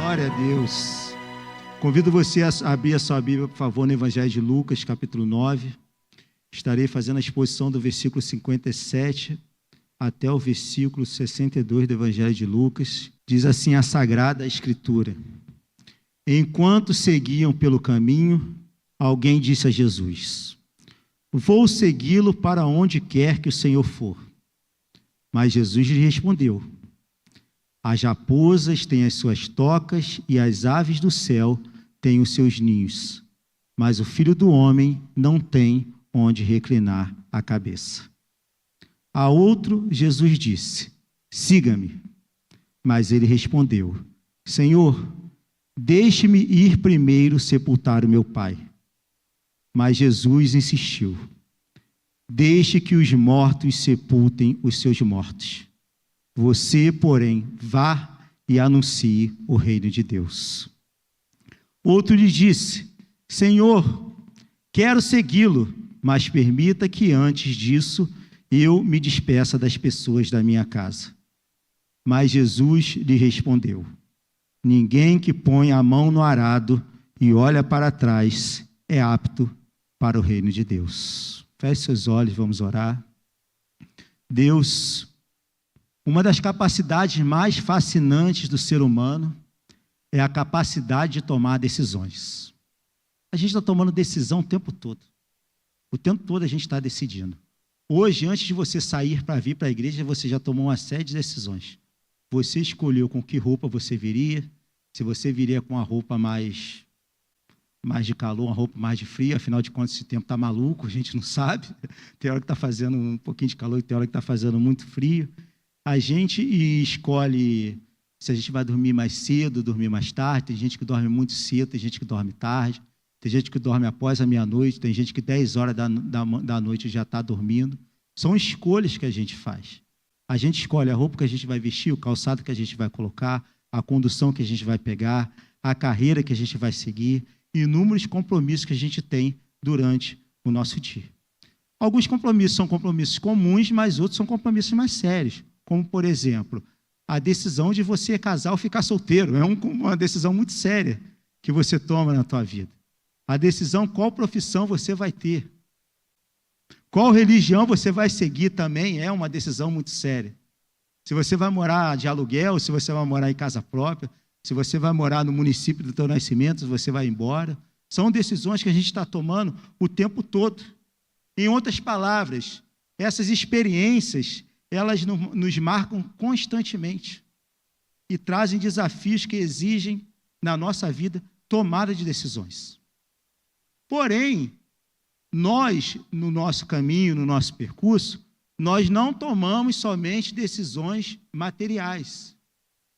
Glória a Deus. Convido você a abrir a sua Bíblia, por favor, no Evangelho de Lucas, capítulo 9. Estarei fazendo a exposição do versículo 57 até o versículo 62 do Evangelho de Lucas. Diz assim a Sagrada Escritura: Enquanto seguiam pelo caminho, alguém disse a Jesus: Vou segui-lo para onde quer que o Senhor for. Mas Jesus lhe respondeu: As raposas têm as suas tocas e as aves do céu têm os seus ninhos, mas o Filho do Homem não tem onde reclinar a cabeça. A outro, Jesus disse: Siga-me. Mas ele respondeu: Senhor, deixe-me ir primeiro sepultar o meu pai. Mas Jesus insistiu: Deixe que os mortos sepultem os seus mortos. Você, porém, vá e anuncie o reino de Deus. Outro lhe disse: Senhor, quero segui-lo, mas permita que antes disso eu me despeça das pessoas da minha casa. Mas Jesus lhe respondeu: Ninguém que põe a mão no arado e olha para trás é apto para o reino de Deus. Feche seus olhos, vamos orar. Deus, uma das capacidades mais fascinantes do ser humano é a capacidade de tomar decisões. A gente está tomando decisão o tempo todo. O tempo todo a gente está decidindo. Hoje, antes de você sair para vir para a igreja, você já tomou uma série de decisões. Você escolheu com que roupa você viria, se você viria com a roupa mais de calor, uma roupa mais de frio, afinal de contas esse tempo está maluco, a gente não sabe. Tem hora que está fazendo um pouquinho de calor e tem hora que está fazendo muito frio. A gente escolhe se a gente vai dormir mais cedo, dormir mais tarde. Tem gente que dorme muito cedo, tem gente que dorme tarde, tem gente que dorme após a meia-noite, tem gente que 10 horas da noite já está dormindo. São escolhas que a gente faz. A gente escolhe a roupa que a gente vai vestir, o calçado que a gente vai colocar, a condução que a gente vai pegar, a carreira que a gente vai seguir, inúmeros compromissos que a gente tem durante o nosso dia. Alguns compromissos são compromissos comuns, mas outros são compromissos mais sérios, como, por exemplo, a decisão de você casar ou ficar solteiro. É uma decisão muito séria que você toma na tua vida. A decisão qual profissão você vai ter, qual religião você vai seguir também é uma decisão muito séria. Se você vai morar de aluguel, se você vai morar em casa própria, se você vai morar no município do teu nascimento, se você vai embora. São decisões que a gente está tomando o tempo todo. Em outras palavras, essas experiências, elas nos marcam constantemente e trazem desafios que exigem, na nossa vida, tomada de decisões. Porém, nós, no nosso caminho, no nosso percurso, nós não tomamos somente decisões materiais,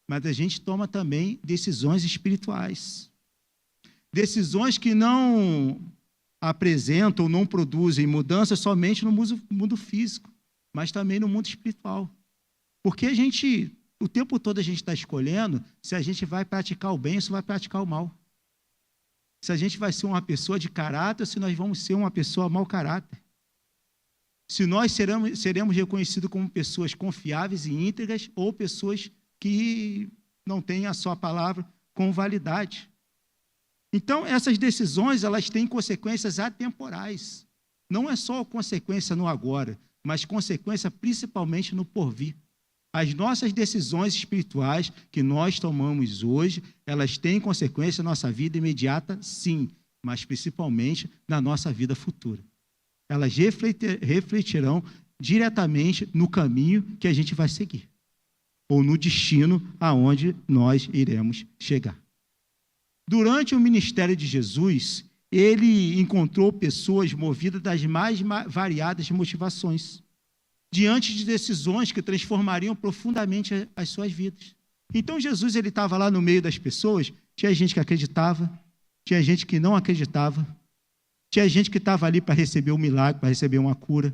mas a gente toma também decisões espirituais. Decisões que não apresentam, não produzem mudança somente no mundo físico, mas também no mundo espiritual. Porque o tempo todo a gente está escolhendo se a gente vai praticar o bem ou se vai praticar o mal. Se a gente vai ser uma pessoa de caráter ou se nós vamos ser uma pessoa mau caráter. Se nós seremos reconhecidos como pessoas confiáveis e íntegras ou pessoas que não têm a sua palavra com validade. Então, essas decisões, elas têm consequências atemporais. Não é só consequência no agora, mas consequência principalmente no porvir. As nossas decisões espirituais que nós tomamos hoje, elas têm consequência na nossa vida imediata, sim, mas principalmente na nossa vida futura. Elas refletirão diretamente no caminho que a gente vai seguir, ou no destino aonde nós iremos chegar. Durante o ministério de Jesus, ele encontrou pessoas movidas das mais variadas motivações, diante de decisões que transformariam profundamente as suas vidas. Então Jesus estava lá no meio das pessoas, tinha gente que acreditava, tinha gente que não acreditava, tinha gente que estava ali para receber um milagre, para receber uma cura,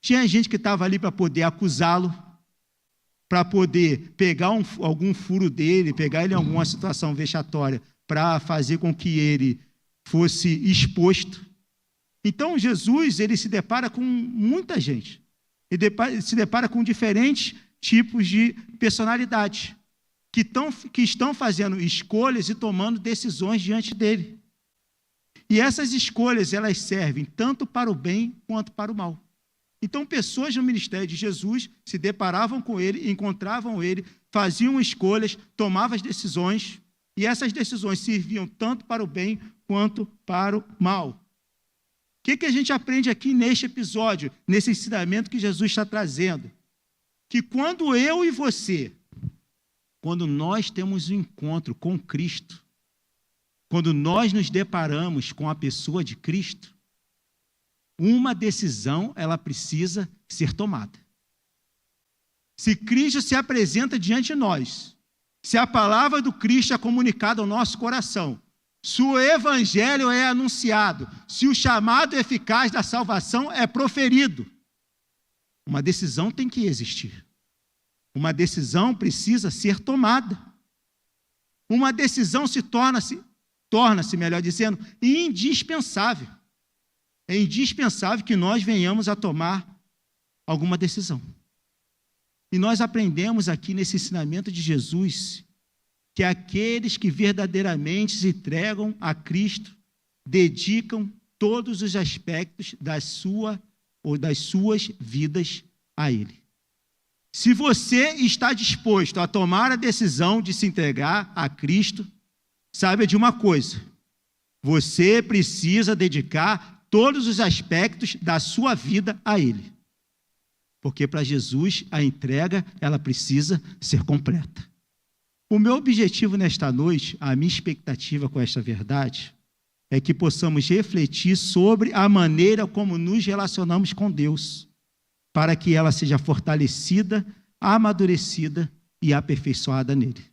tinha gente que estava ali para poder acusá-lo, para poder pegar algum furo dele, pegar ele em alguma situação vexatória, para fazer com que ele fosse exposto. Então Jesus ele se depara com muita gente. Ele se depara com diferentes tipos de personalidade. que estão fazendo escolhas e tomando decisões diante dele. E essas escolhas, elas servem tanto para o bem quanto para o mal. Então, pessoas no ministério de Jesus se deparavam com ele, encontravam ele, faziam escolhas, tomavam as decisões, e essas decisões serviam tanto para o bem quanto para o mal. O que a gente aprende aqui neste episódio, nesse ensinamento que Jesus está trazendo? Que quando eu e você, quando nós temos um encontro com Cristo, quando nós nos deparamos com a pessoa de Cristo, uma decisão, ela precisa ser tomada. Se Cristo se apresenta diante de nós, se a palavra do Cristo é comunicada ao nosso coração, se o evangelho é anunciado, se o chamado eficaz da salvação é proferido, uma decisão tem que existir. Uma decisão precisa ser tomada. Uma decisão torna-se, melhor dizendo, indispensável. É indispensável que nós venhamos a tomar alguma decisão. E nós aprendemos aqui nesse ensinamento de Jesus que aqueles que verdadeiramente se entregam a Cristo dedicam todos os aspectos das suas vidas a Ele. Se você está disposto a tomar a decisão de se entregar a Cristo, saiba de uma coisa: você precisa dedicar todos os aspectos da sua vida a Ele. Porque para Jesus a entrega, ela precisa ser completa. O meu objetivo nesta noite, a minha expectativa com esta verdade, é que possamos refletir sobre a maneira como nos relacionamos com Deus, para que ela seja fortalecida, amadurecida e aperfeiçoada nele.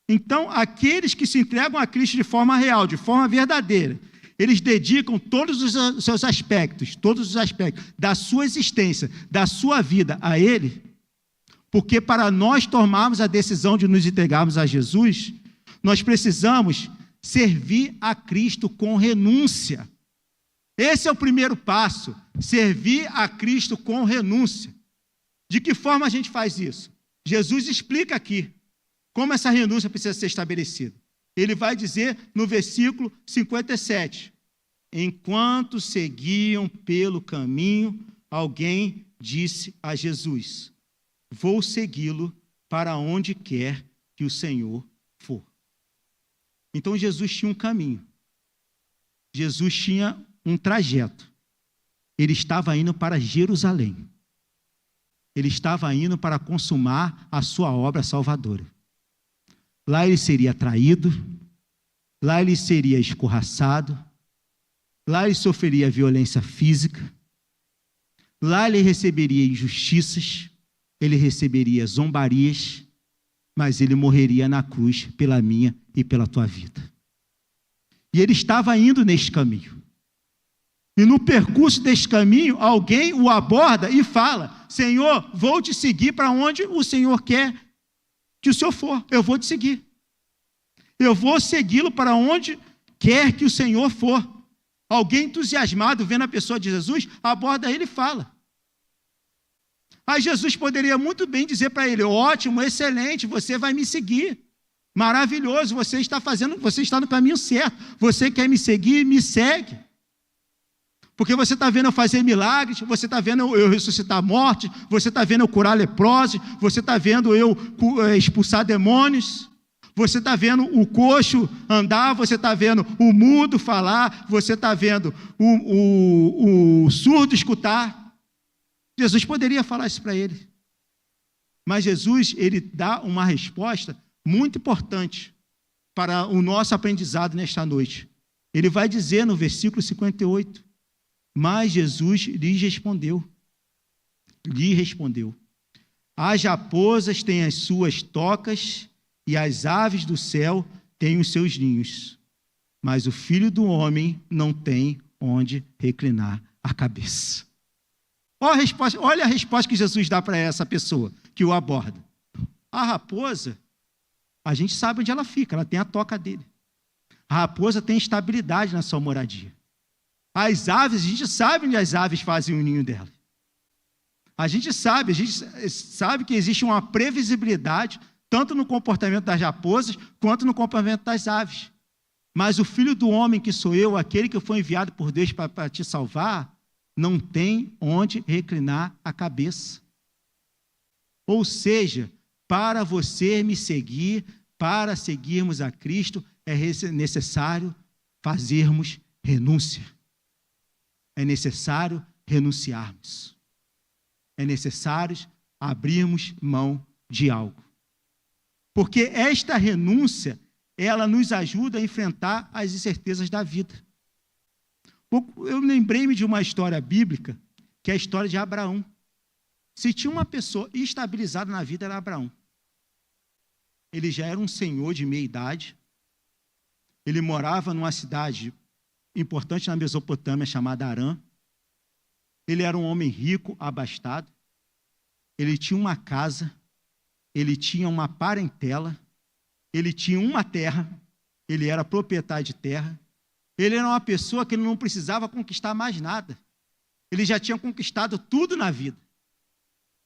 Então, aqueles que se entregam a Cristo de forma real, de forma verdadeira, eles dedicam todos os seus aspectos, todos os aspectos da sua existência, da sua vida a Ele, porque para nós tomarmos a decisão de nos entregarmos a Jesus, nós precisamos servir a Cristo com renúncia. Esse é o primeiro passo, servir a Cristo com renúncia. De que forma a gente faz isso? Jesus explica aqui como essa renúncia precisa ser estabelecida. Ele vai dizer no versículo 57, enquanto seguiam pelo caminho, alguém disse a Jesus, vou segui-lo para onde quer que o Senhor for. Então Jesus tinha um caminho, Jesus tinha um trajeto, ele estava indo para Jerusalém, ele estava indo para consumar a sua obra salvadora. Lá ele seria traído, lá ele seria escorraçado, lá ele sofreria violência física, lá ele receberia injustiças, ele receberia zombarias, mas ele morreria na cruz pela minha e pela tua vida. E ele estava indo neste caminho. E no percurso deste caminho, alguém o aborda e fala, Senhor, vou te seguir para onde o Senhor quer que o Senhor for, eu vou te seguir. Eu vou segui-lo para onde quer que o Senhor for. Alguém entusiasmado, vendo a pessoa de Jesus, aborda ele e fala. Aí Jesus poderia muito bem dizer para ele, ótimo, excelente, você vai me seguir. Maravilhoso, você está no caminho certo. Você quer me seguir, me segue. Porque você está vendo eu fazer milagres, você está vendo eu ressuscitar morte, você está vendo eu curar leprosos, você está vendo eu expulsar demônios, você está vendo o coxo andar, você está vendo o mudo falar, você está vendo o surdo escutar. Jesus poderia falar isso para ele. Mas Jesus, ele dá uma resposta muito importante para o nosso aprendizado nesta noite. Ele vai dizer no versículo 58, mas Jesus lhe respondeu, as raposas têm as suas tocas e as aves do céu têm os seus ninhos, mas o Filho do Homem não tem onde reclinar a cabeça. Olha a resposta que Jesus dá para essa pessoa que o aborda. A raposa, a gente sabe onde ela fica, ela tem a toca dele. A raposa tem estabilidade na sua moradia. As aves, a gente sabe onde as aves fazem o ninho dela. A gente sabe que existe uma previsibilidade tanto no comportamento das raposas, quanto no comportamento das aves. Mas o Filho do Homem, que sou eu, aquele que foi enviado por Deus para te salvar, não tem onde reclinar a cabeça. Ou seja, para você me seguir, para seguirmos a Cristo, é necessário fazermos renúncia. É necessário renunciarmos. É necessário abrirmos mão de algo. Porque esta renúncia, ela nos ajuda a enfrentar as incertezas da vida. Eu lembrei-me de uma história bíblica, que é a história de Abraão. Se tinha uma pessoa estabilizada na vida, era Abraão. Ele já era um senhor de meia idade. Ele morava numa cidade importante na Mesopotâmia, chamada Harã. Ele era um homem rico, abastado. Ele tinha uma casa. Ele tinha uma parentela. Ele tinha uma terra. Ele era proprietário de terra. Ele era uma pessoa que não precisava conquistar mais nada. Ele já tinha conquistado tudo na vida.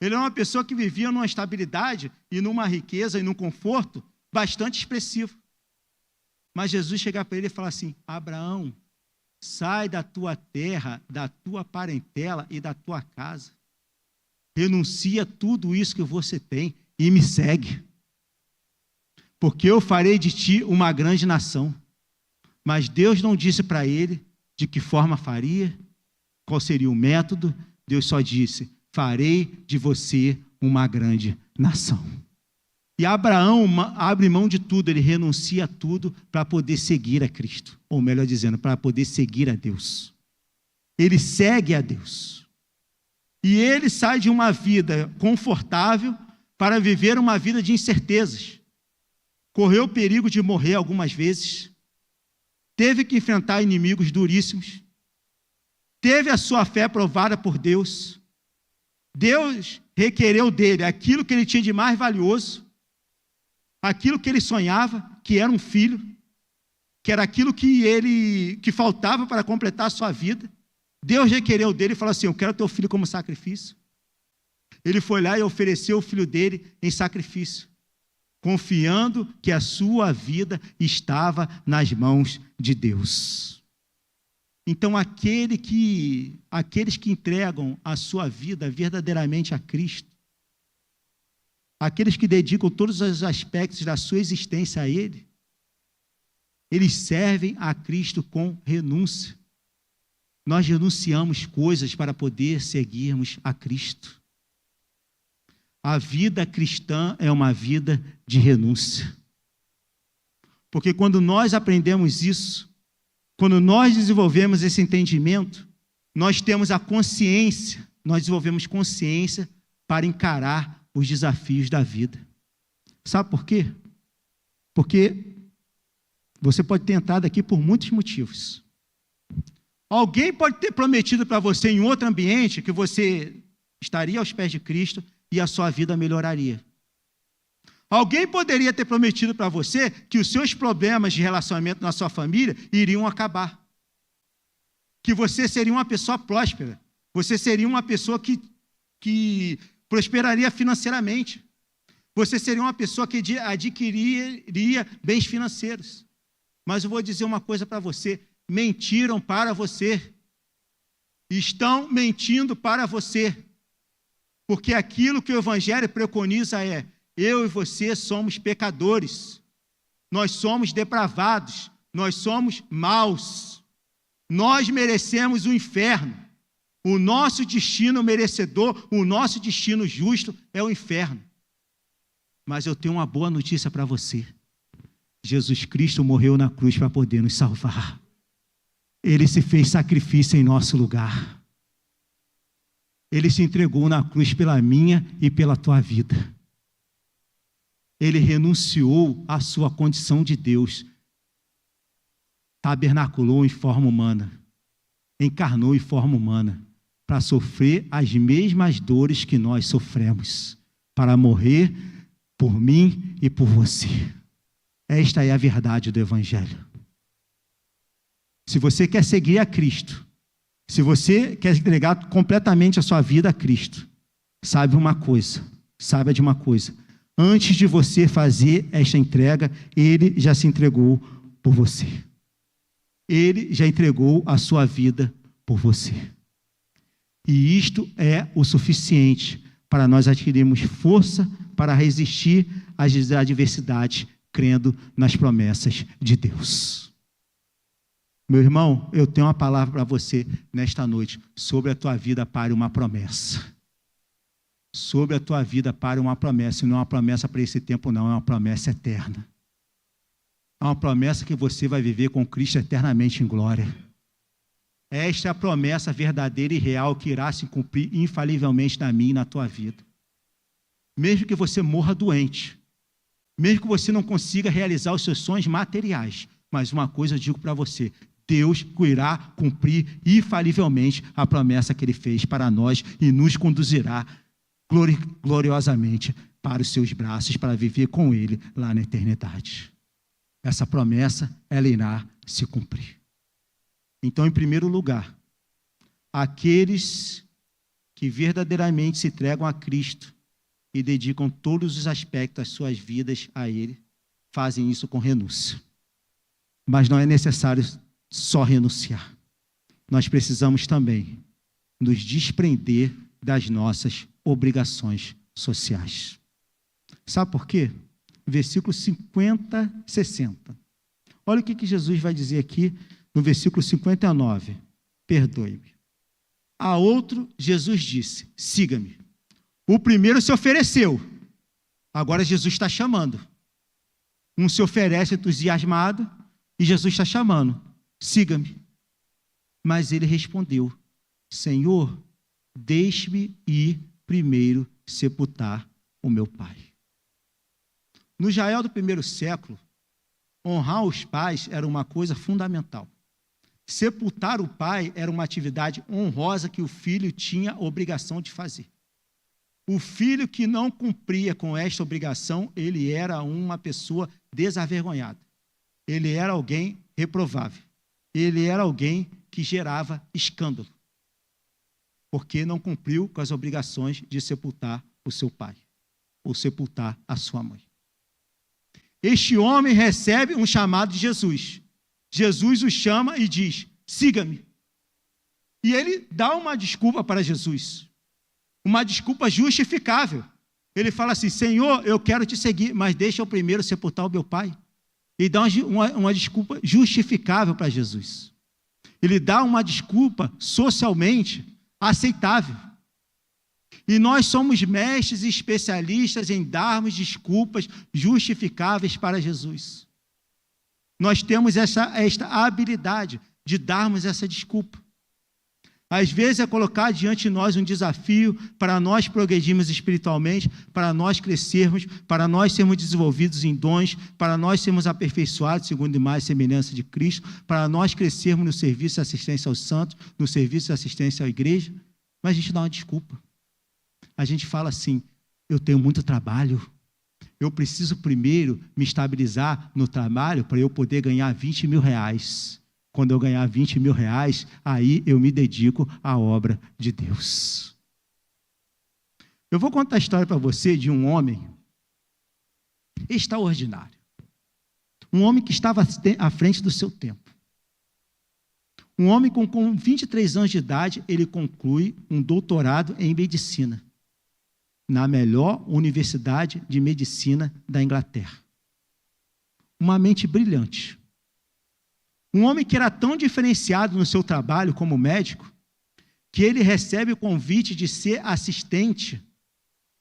Ele era uma pessoa que vivia numa estabilidade e numa riqueza e num conforto bastante expressivo. Mas Jesus chega para ele e fala assim: Abraão, sai da tua terra, da tua parentela e da tua casa. Renuncia tudo isso que você tem e me segue. Porque eu farei de ti uma grande nação. Mas Deus não disse para ele de que forma faria, qual seria o método. Deus só disse: farei de você uma grande nação. E Abraão abre mão de tudo, ele renuncia a tudo para poder seguir a Cristo. Ou melhor dizendo, para poder seguir a Deus. Ele segue a Deus. E ele sai de uma vida confortável para viver uma vida de incertezas. Correu o perigo de morrer algumas vezes. Teve que enfrentar inimigos duríssimos. Teve a sua fé provada por Deus. Deus requereu dele aquilo que ele tinha de mais valioso, aquilo que ele sonhava, que era um filho, que era aquilo que faltava para completar a sua vida. Deus requereu dele e falou assim: eu quero teu filho como sacrifício. Ele foi lá e ofereceu o filho dele em sacrifício, confiando que a sua vida estava nas mãos de Deus. Então, aqueles que entregam a sua vida verdadeiramente a Cristo, aqueles que dedicam todos os aspectos da sua existência a Ele, eles servem a Cristo com renúncia. Nós renunciamos coisas para poder seguirmos a Cristo. A vida cristã é uma vida de renúncia. Porque quando nós aprendemos isso, quando nós desenvolvemos esse entendimento, nós temos a consciência, nós desenvolvemos consciência para encarar os desafios da vida. Sabe por quê? Porque você pode ter entrado aqui por muitos motivos. Alguém pode ter prometido para você em outro ambiente que você estaria aos pés de Cristo e a sua vida melhoraria. Alguém poderia ter prometido para você que os seus problemas de relacionamento na sua família iriam acabar. Que você seria uma pessoa próspera. Você seria uma pessoa que prosperaria financeiramente. Você seria uma pessoa que adquiriria bens financeiros. Mas eu vou dizer uma coisa para você: mentiram para você. Estão mentindo para você. Porque aquilo que o Evangelho preconiza é: eu e você somos pecadores, nós somos depravados, nós somos maus, nós merecemos o inferno. O nosso destino merecedor, o nosso destino justo é o inferno. Mas eu tenho uma boa notícia para você: Jesus Cristo morreu na cruz para poder nos salvar. Ele se fez sacrifício em nosso lugar. Ele se entregou na cruz pela minha e pela tua vida. Ele renunciou à sua condição de Deus, tabernaculou em forma humana, encarnou em forma humana, para sofrer as mesmas dores que nós sofremos, para morrer por mim e por você. Esta é a verdade do Evangelho. Se você quer seguir a Cristo, se você quer entregar completamente a sua vida a Cristo, saiba de uma coisa: Antes de você fazer esta entrega, Ele já se entregou por você. Ele já entregou a sua vida por você. E isto é o suficiente para nós adquirirmos força para resistir às adversidades, crendo nas promessas de Deus. Meu irmão, eu tenho uma palavra para você nesta noite. Sobre a tua vida pare uma promessa. Sobre a tua vida pare uma promessa. E não é uma promessa para esse tempo, não. É uma promessa eterna. É uma promessa que você vai viver com Cristo eternamente em glória. Esta é a promessa verdadeira e real que irá se cumprir infalivelmente na minha e na tua vida. Mesmo que você morra doente, mesmo que você não consiga realizar os seus sonhos materiais, mas uma coisa eu digo para você, Deus irá cumprir infalivelmente a promessa que Ele fez para nós e nos conduzirá gloriosamente para os seus braços, para viver com Ele lá na eternidade. Essa promessa, ela irá se cumprir. Então, em primeiro lugar, aqueles que verdadeiramente se entregam a Cristo e dedicam todos os aspectos das suas vidas a Ele, fazem isso com renúncia. Mas não é necessário só renunciar. Nós precisamos também nos desprender das nossas obrigações sociais. Sabe por quê? Versículos 50, 60. Olha o que Jesus vai dizer aqui no versículo 59. Perdoe-me. A outro, Jesus disse, siga-me. O primeiro se ofereceu. Agora Jesus está chamando. Um se oferece entusiasmado e Jesus está chamando. Siga-me. Mas ele respondeu, Senhor, deixe-me ir primeiro sepultar o meu pai. No Israel do primeiro século, honrar os pais era uma coisa fundamental. Sepultar o pai era uma atividade honrosa que o filho tinha obrigação de fazer. O filho que não cumpria com esta obrigação, ele era uma pessoa desavergonhada. Ele era alguém reprovável. Ele era alguém que gerava escândalo, porque não cumpriu com as obrigações de sepultar o seu pai, ou sepultar a sua mãe. Este homem recebe um chamado de Jesus. Jesus o chama e diz, siga-me. E ele dá uma desculpa para Jesus, uma desculpa justificável. Ele fala assim, Senhor, eu quero te seguir, mas deixa eu primeiro sepultar o meu pai. Ele dá uma desculpa justificável para Jesus. Ele dá uma desculpa socialmente aceitável. E nós somos mestres e especialistas em darmos desculpas justificáveis para Jesus. Nós temos esta habilidade de darmos essa desculpa. Às vezes é colocar diante de nós um desafio para nós progredirmos espiritualmente, para nós crescermos, para nós sermos desenvolvidos em dons, para nós sermos aperfeiçoados segundo a imagem e semelhança de Cristo, para nós crescermos no serviço de assistência aos santos, no serviço de assistência à igreja, mas a gente dá uma desculpa. A gente fala assim, eu tenho muito trabalho, eu preciso primeiro me estabilizar no trabalho para eu poder ganhar 20 mil reais. Quando eu ganhar 20 mil reais, aí eu me dedico à obra de Deus. Eu vou contar a história para você de um homem extraordinário. Um homem que estava à frente do seu tempo. Um homem com 23 anos de idade, ele conclui um doutorado em medicina, na melhor universidade de medicina da Inglaterra. Uma mente brilhante. Um homem que era tão diferenciado no seu trabalho como médico, que ele recebe o convite de ser assistente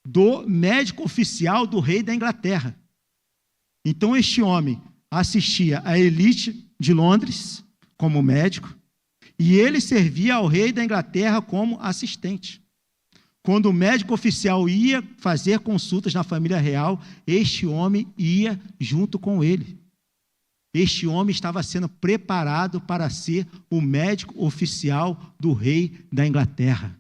do médico oficial do rei da Inglaterra. Então este homem assistia à elite de Londres como médico, e ele servia ao rei da Inglaterra como assistente. Quando o médico oficial ia fazer consultas na família real, este homem ia junto com ele. Este homem estava sendo preparado para ser o médico oficial do rei da Inglaterra.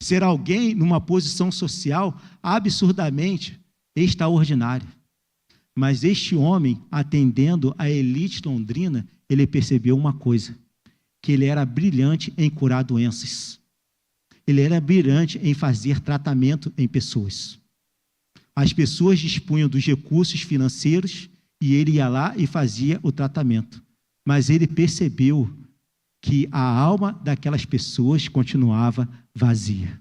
Ser alguém numa posição social absurdamente extraordinária. Mas este homem, atendendo a elite londrina, ele percebeu uma coisa, que ele era brilhante em curar doenças. Ele era brilhante em fazer tratamento em pessoas. As pessoas dispunham dos recursos financeiros e ele ia lá e fazia o tratamento. Mas ele percebeu que a alma daquelas pessoas continuava vazia.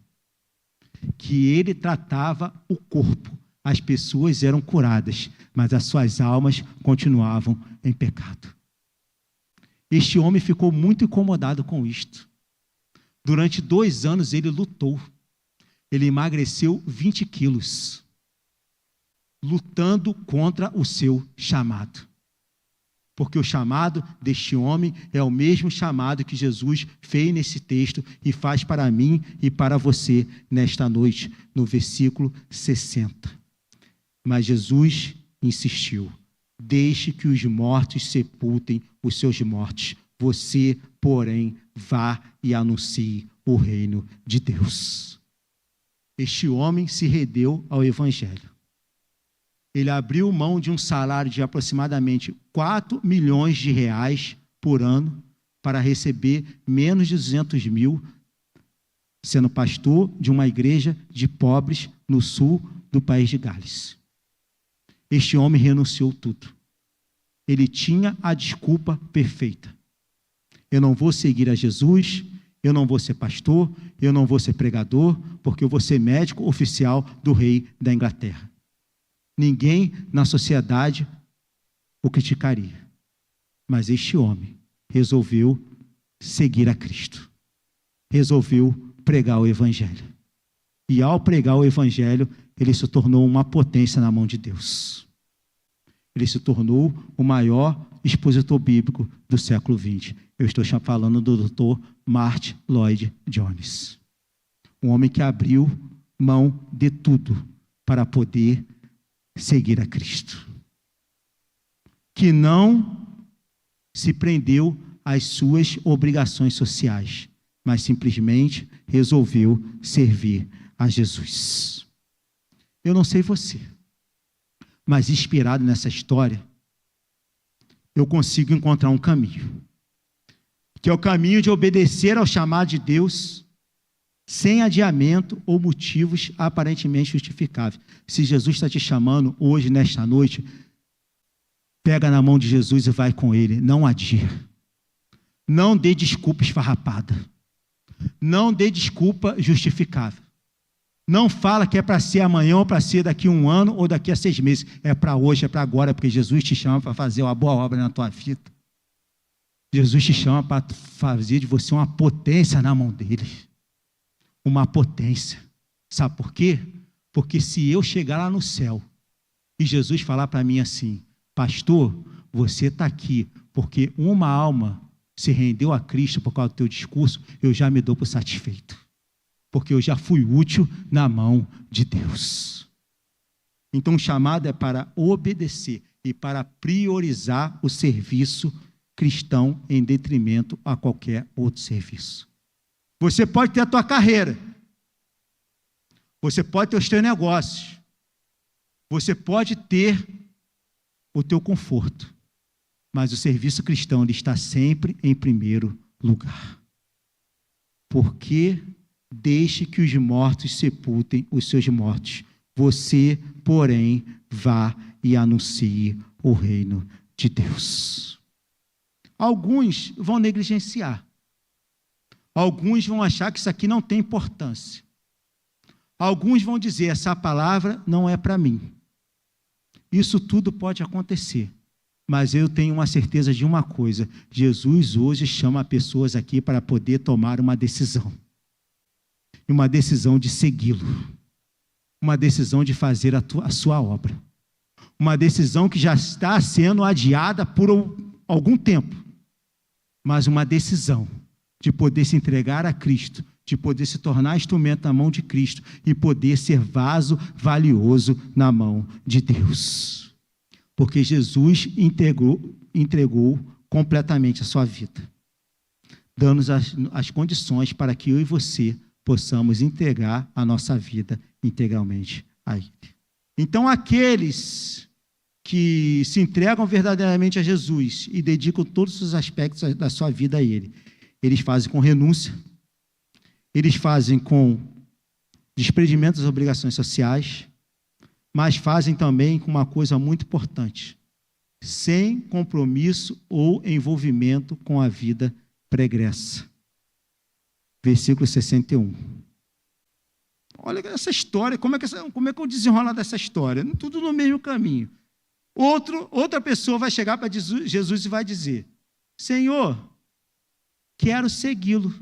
Que ele tratava o corpo. As pessoas eram curadas, mas as suas almas continuavam em pecado. Este homem ficou muito incomodado com isto. Durante 2 anos ele lutou. Ele emagreceu 20 quilos, lutando contra o seu chamado. Porque o chamado deste homem é o mesmo chamado que Jesus fez nesse texto e faz para mim e para você nesta noite, no versículo 60. Mas Jesus insistiu: deixe que os mortos sepultem os seus mortos. Você, porém, vá e anuncie o reino de Deus. Este homem se rendeu ao Evangelho. Ele abriu mão de um salário de aproximadamente 4 milhões de reais por ano para receber menos de 200 mil, sendo pastor de uma igreja de pobres no sul do país de Gales. Este homem renunciou tudo. Ele tinha a desculpa perfeita. Eu não vou seguir a Jesus, eu não vou ser pastor, eu não vou ser pregador, porque eu vou ser médico oficial do rei da Inglaterra. Ninguém na sociedade o criticaria. Mas este homem resolveu seguir a Cristo. Resolveu pregar o Evangelho. E ao pregar o Evangelho, ele se tornou uma potência na mão de Deus. Ele se tornou o maior expositor bíblico do século XX. Eu estou falando do Dr. Martyn Lloyd-Jones. Um homem que abriu mão de tudo para poder seguir a Cristo. Que não se prendeu às suas obrigações sociais, mas simplesmente resolveu servir a Jesus. Eu não sei você, mas inspirado nessa história, eu consigo encontrar um caminho, que é o caminho de obedecer ao chamado de Deus, sem adiamento ou motivos aparentemente justificáveis. Se Jesus está te chamando hoje, nesta noite, pega na mão de Jesus e vai com Ele. Não adie. Não dê desculpa esfarrapada. Não dê desculpa justificável. Não fala que é para ser amanhã ou para ser daqui a 1 ano ou daqui a 6 meses. É para hoje, é para agora, porque Jesus te chama para fazer uma boa obra na tua vida. Jesus te chama para fazer de você uma potência na mão dele. Uma potência. Sabe por quê? Porque se eu chegar lá no céu e Jesus falar para mim assim: pastor, você está aqui porque uma alma se rendeu a Cristo por causa do teu discurso, eu já me dou por satisfeito. Porque eu já fui útil na mão de Deus. Então o chamado é para obedecer e para priorizar o serviço cristão em detrimento a qualquer outro serviço. Você pode ter a tua carreira. Você pode ter os teus negócios. Você pode ter o teu conforto. Mas o serviço cristão ele está sempre em primeiro lugar. Porque deixe que os mortos sepultem os seus mortos. Você, porém, vá e anuncie o reino de Deus. Alguns vão negligenciar. Alguns vão achar que isso aqui não tem importância. Alguns vão dizer: essa palavra não é para mim. Isso tudo pode acontecer. Mas eu tenho uma certeza de uma coisa: Jesus hoje chama pessoas aqui para poder tomar uma decisão. Uma decisão de segui-lo. Uma decisão de fazer a sua obra. Uma decisão que já está sendo adiada por algum tempo. Mas uma decisão de poder se entregar a Cristo, de poder se tornar instrumento na mão de Cristo e poder ser vaso valioso na mão de Deus. Porque Jesus entregou completamente a sua vida, dando-nos as condições para que eu e você possamos entregar a nossa vida integralmente a Ele. Então, aqueles que se entregam verdadeiramente a Jesus e dedicam todos os aspectos da sua vida a Ele, eles fazem com renúncia, eles fazem com desprendimento das obrigações sociais, mas fazem também com uma coisa muito importante: sem compromisso ou envolvimento com a vida pregressa. Versículo 61. Olha essa história, como é que eu desenrolar dessa história? Tudo no mesmo caminho. Outra pessoa vai chegar para Jesus e vai dizer: Senhor, quero segui-lo,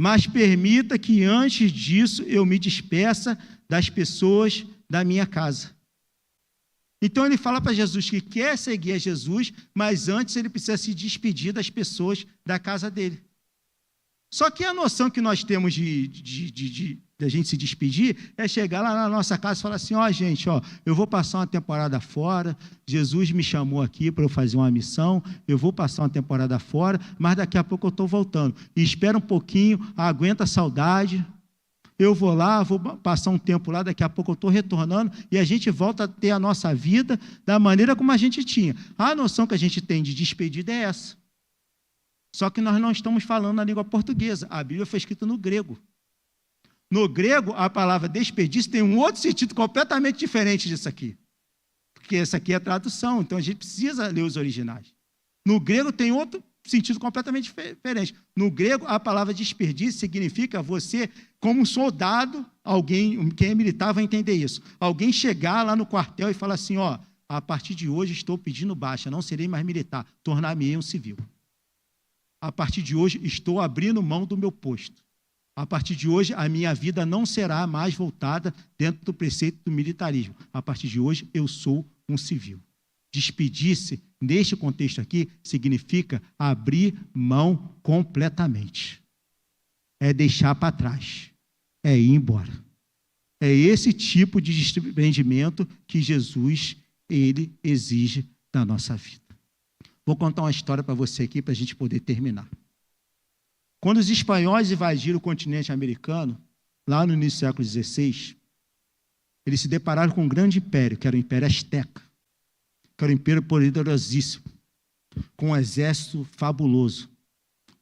mas permita que antes disso eu me despeça das pessoas da minha casa. Então ele fala para Jesus que quer seguir a Jesus, mas antes ele precisa se despedir das pessoas da casa dele. Só que a noção que nós temos de a gente se despedir é chegar lá na nossa casa e falar assim: gente, eu vou passar uma temporada fora, Jesus me chamou aqui para eu fazer uma missão, eu vou passar uma temporada fora, mas daqui a pouco eu estou voltando. E espera um pouquinho, aguenta a saudade, eu vou lá, vou passar um tempo lá, daqui a pouco eu estou retornando, e a gente volta a ter a nossa vida da maneira como a gente tinha. A noção que a gente tem de despedida é essa. Só que nós não estamos falando na língua portuguesa. A Bíblia foi escrita no grego. No grego, a palavra desperdício tem um outro sentido completamente diferente disso aqui. Porque essa aqui é a tradução, então a gente precisa ler os originais. No grego tem outro sentido completamente diferente. No grego, a palavra desperdício significa você, como um soldado, alguém, quem é militar vai entender isso. Alguém chegar lá no quartel e falar assim: a partir de hoje estou pedindo baixa, não serei mais militar, tornar-me-ei um civil. A partir de hoje, estou abrindo mão do meu posto. A partir de hoje, a minha vida não será mais voltada dentro do preceito do militarismo. A partir de hoje, eu sou um civil. Despedir-se, neste contexto aqui, significa abrir mão completamente. É deixar para trás. É ir embora. É esse tipo de desprendimento que Jesus, ele exige da nossa vida. Vou contar uma história para você aqui, para a gente poder terminar. Quando os espanhóis invadiram o continente americano, lá no início do século XVI, eles se depararam com um grande império, que era o Império Azteca, que era um império poderosíssimo, com um exército fabuloso,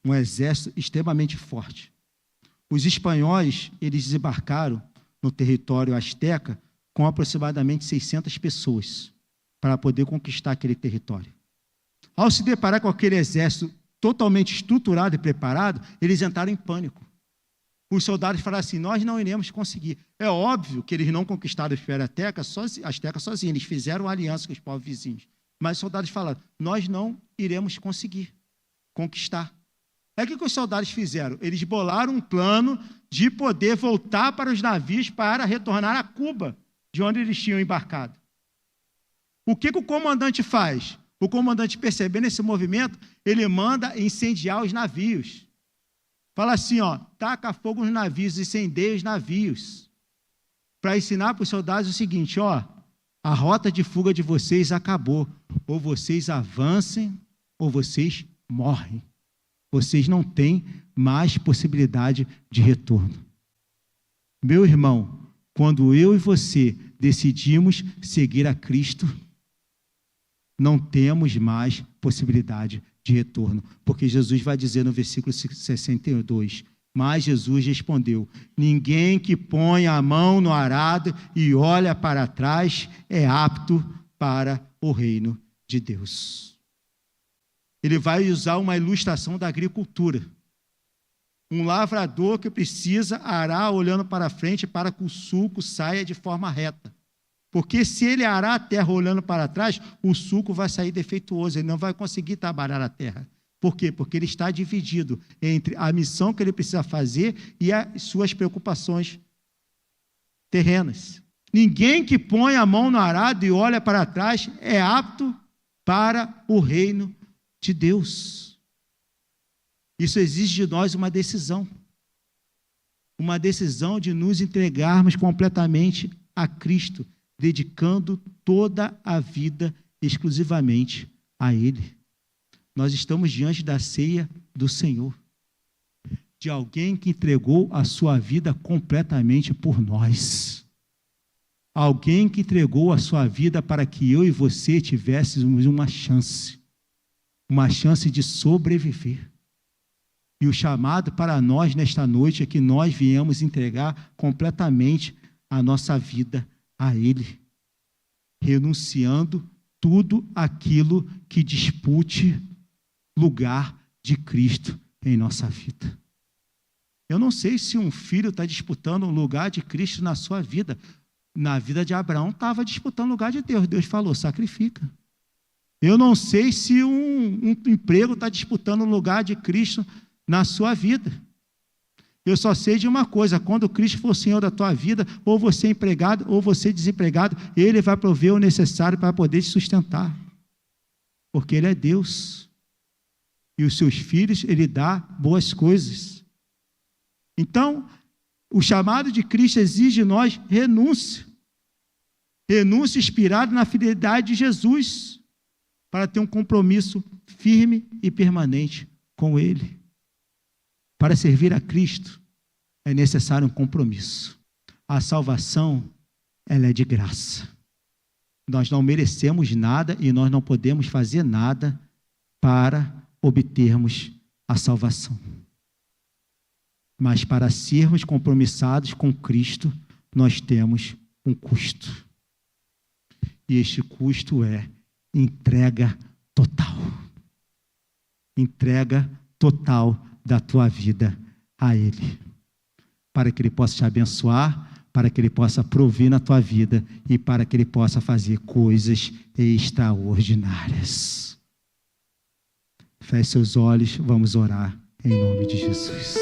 um exército extremamente forte. Os espanhóis, eles desembarcaram no território azteca com aproximadamente 600 pessoas, para poder conquistar aquele território. Ao se deparar com aquele exército totalmente estruturado e preparado, eles entraram em pânico. Os soldados falaram assim: nós não iremos conseguir. É óbvio que eles não conquistaram o Império Azteca sozinhos, eles fizeram aliança com os povos vizinhos. Mas os soldados falaram: nós não iremos conseguir conquistar. É o que os soldados fizeram? Eles bolaram um plano de poder voltar para os navios para retornar a Cuba, de onde eles tinham embarcado. O que o comandante faz? O comandante, percebendo esse movimento, ele manda incendiar os navios. Fala assim, taca fogo nos navios, incendeia os navios. Para ensinar para os soldados o seguinte, a rota de fuga de vocês acabou. Ou vocês avancem, ou vocês morrem. Vocês não têm mais possibilidade de retorno. Meu irmão, quando eu e você decidimos seguir a Cristo, não temos mais possibilidade de retorno, porque Jesus vai dizer no versículo 62, mas Jesus respondeu: ninguém que põe a mão no arado e olha para trás é apto para o reino de Deus. Ele vai usar uma ilustração da agricultura. Um lavrador que precisa arar olhando para frente para que o sulco saia de forma reta. Porque se ele arar a terra olhando para trás, o sulco vai sair defeituoso, ele não vai conseguir trabalhar a terra. Por quê? Porque ele está dividido entre a missão que ele precisa fazer e as suas preocupações terrenas. Ninguém que põe a mão no arado e olha para trás é apto para o reino de Deus. Isso exige de nós uma decisão de nos entregarmos completamente a Cristo, dedicando toda a vida exclusivamente a Ele. Nós estamos diante da ceia do Senhor, de alguém que entregou a sua vida completamente por nós. Alguém que entregou a sua vida para que eu e você tivéssemos uma chance de sobreviver. E o chamado para nós nesta noite é que nós viemos entregar completamente a nossa vida a Ele, renunciando tudo aquilo que dispute lugar de Cristo em nossa vida. Eu não sei se um filho está disputando um lugar de Cristo na sua vida. Na vida de Abraão estava disputando o lugar de Deus. Deus falou, sacrifica. Eu não sei se um emprego está disputando o lugar de Cristo na sua vida. Eu só sei de uma coisa, quando Cristo for o Senhor da tua vida, ou você é empregado, ou você é desempregado, Ele vai prover o necessário para poder te sustentar. Porque Ele é Deus. E os seus filhos, Ele dá boas coisas. Então, o chamado de Cristo exige de nós renúncia. Renúncia inspirada na fidelidade de Jesus, para ter um compromisso firme e permanente com Ele. Para servir a Cristo, é necessário um compromisso. A salvação, ela é de graça. Nós não merecemos nada e nós não podemos fazer nada para obtermos a salvação. Mas para sermos compromissados com Cristo, nós temos um custo. E este custo é entrega total. Entrega total da tua vida a Ele. Para que Ele possa te abençoar, para que Ele possa prover na tua vida e para que Ele possa fazer coisas extraordinárias. Feche seus olhos, vamos orar em nome de Jesus.